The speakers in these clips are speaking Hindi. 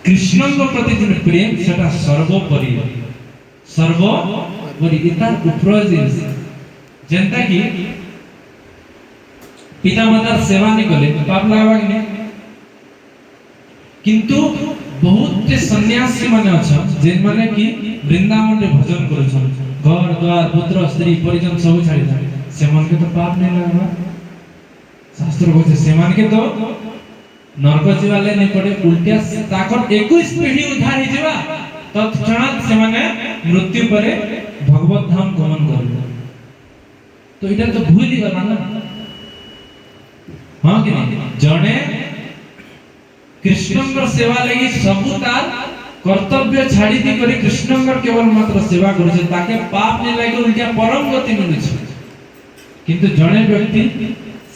कृष्ण प्रति जो प्रेम सेटा सर्वोपरि इतार ऊपर जिनिस जेंता कि पिता मातार सेवा नहीं कले पाप लागबा कि नहीं किंतु बहुत से सन्यासी माने अच्छा जेन माने कि वृंदावन रे भजन करछन घर द्वार पुत्र स्त्री परिजन सब छाड़ी दे से मन के तो पाप नहीं लागबा शास्त्र कहते से मन के तो नरक जीवाले नहीं पड़े उल्टा ताकर 21 पीढ़ी उद्धार हो जेबा तत्क्षणात से माने मृत्यु परे भगवत धाम गमन करबे तो इटा तो भूल ही गला ना हां कि नहीं जणे कृष्णंकर सेवा लगी सबु तार कर्तव्य छाड़ी दी करी कृष्णंकर केवल मात्र सेवा करे छै ताके पाप नहीं लागे उल्टा परम गति मिलै छै किंतु जणे व्यक्ति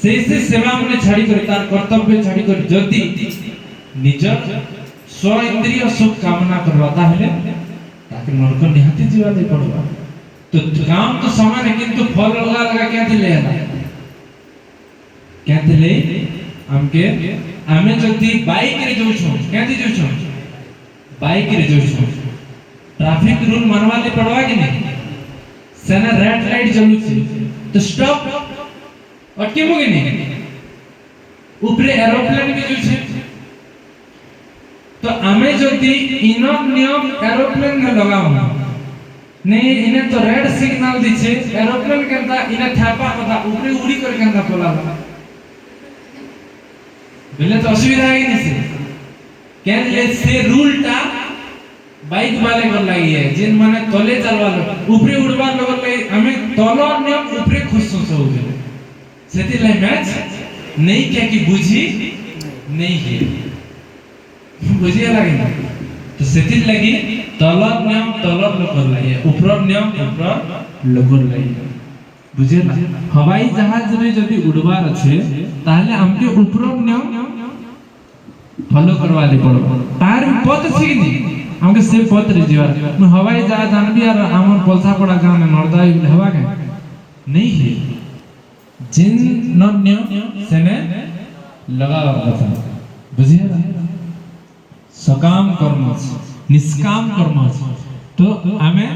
से सेवा मने छाड़ी करे तार कर्तव्य छाड़ी करे जदी निज स्व इंद्रिय सुख कामना करवा ताहले ताके नरक निहाती जीवा दे पड़बा तो काम तो समान है किंतु फल लगा क्या दिले क्या दिले हमके आमे जदी बाइक रे जाउ छौ क्या दी जाउ छौ बाइक रे जाउ छौ ट्रैफिक रूल मानवा ले पड़वा कि नहीं सेना रेड लाइट जलु छी तो स्टॉप अटके मोगे नहीं ऊपरे एरोप्लेन के जो छे तो आमे जदी इनो नियम एरोप्लेन में लगाओ नहीं इने तो रेड सिग्नल दी छे एरोप्लेन केनता इने थापा कथा ऊपरे उड़ी कर केनता पला बेले तो असुविधा है नहीं से केन ले से रूलटा बाइक वाले कर लगी है जिन माने तले चलवा लो ऊपरे उड़वा लोग लगी हमें तलो नियम ऊपरे खुश हो गए सेति लाई मैच नहीं क्या कि बुझी नहीं है बुझिया लगे ना तो सेति लगी तलर नियम तलर लोग लगी है ऊपर नियम ऊपर लोग लगी बुझे ना हवाई जहाज रे जदी उड़वार अछि ताहले हमके ऊपर नियम फॉलो करवा ले पड़ो तार पथ छी कि हमके से पथ रे जीवा मैं हवाई जहाज जानबी और हमर पलसा पड़ा गांव में नरदाई हवा के नहीं है जिन नन्य सेने लगावा कथा बुझिए ना सकाम कर्म निष्काम कर्म तो हमें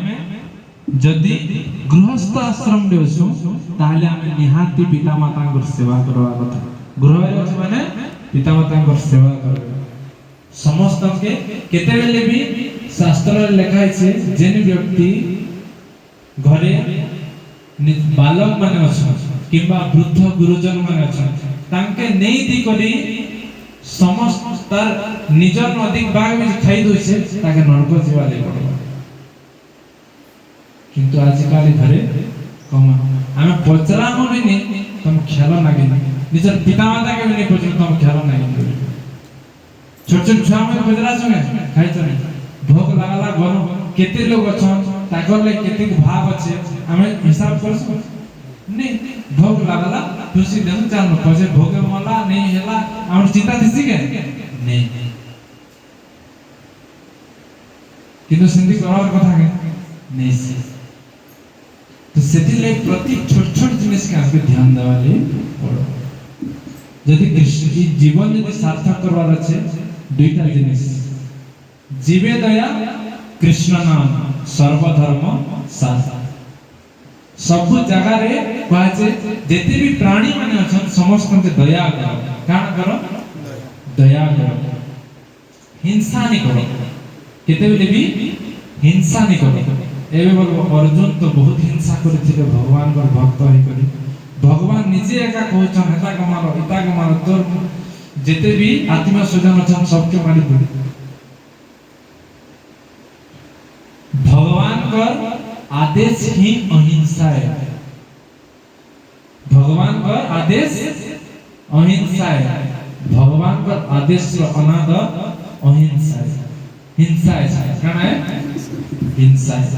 जदी गृहस्थ आश्रम रे असु ताहले हमें निहाती पिता माता को सेवा करवा कथा गृह रे अछि माने पिता माता को सेवा करबा समस्त के केते बेले भी शास्त्र रे लिखा छै जेन व्यक्ति घरे बालक माने अछि किबा वृद्ध गुरुजन माने अछि तांके नै दी करी समस्त तार निजन अधिक भाग में खाई दो से ताके नरक जीवा ले पड़ो किंतु आज काली घरे कम हमें पचरानो भी नहीं तुम खेलो नागे निजर पिता माता के भी नहीं पचर तुम खेलो नागे छोट छोट छुआ में पचरा सुने खाई चने भोग लगाला घर केते लोग अछन ताकर ले केते भाव अछि हमें हिसाब कर नहीं भोग लगाला खुशी देन चाल पजे भोग मला नहीं हेला हम चिंता दिसी के नहीं किंतु सिंधी करार कथा के नहीं से तो सेति ले प्रति छोट छोट जिनिस के आपके ध्यान देवाले पड़ो यदि कृष्ण की जीवन यदि सार्थक करवार अछि दुईटा जिनिस जीवे दया कृष्ण नाम सर्वधर्म साथ सब जगह रे कहजे जेते भी प्राणी माने अछन समस्त के दया करो कान करो दया करो हिंसा नहीं करो केते बेले भी हिंसा नहीं करो एबे बोल अर्जुन तो बहुत हिंसा करथिले भगवान को भक्त होई करी भगवान निजे एका कहछन हेता के मारो इता के मारो तोर जेते भी आत्मा स्वजन अछन सबके मारी दे भगवान का आदेश ही अहिंसा है भगवान का आदेश अहिंसा है भगवान का आदेश अनाद अहिंसा है हिंसा है क्या है हिंसा है।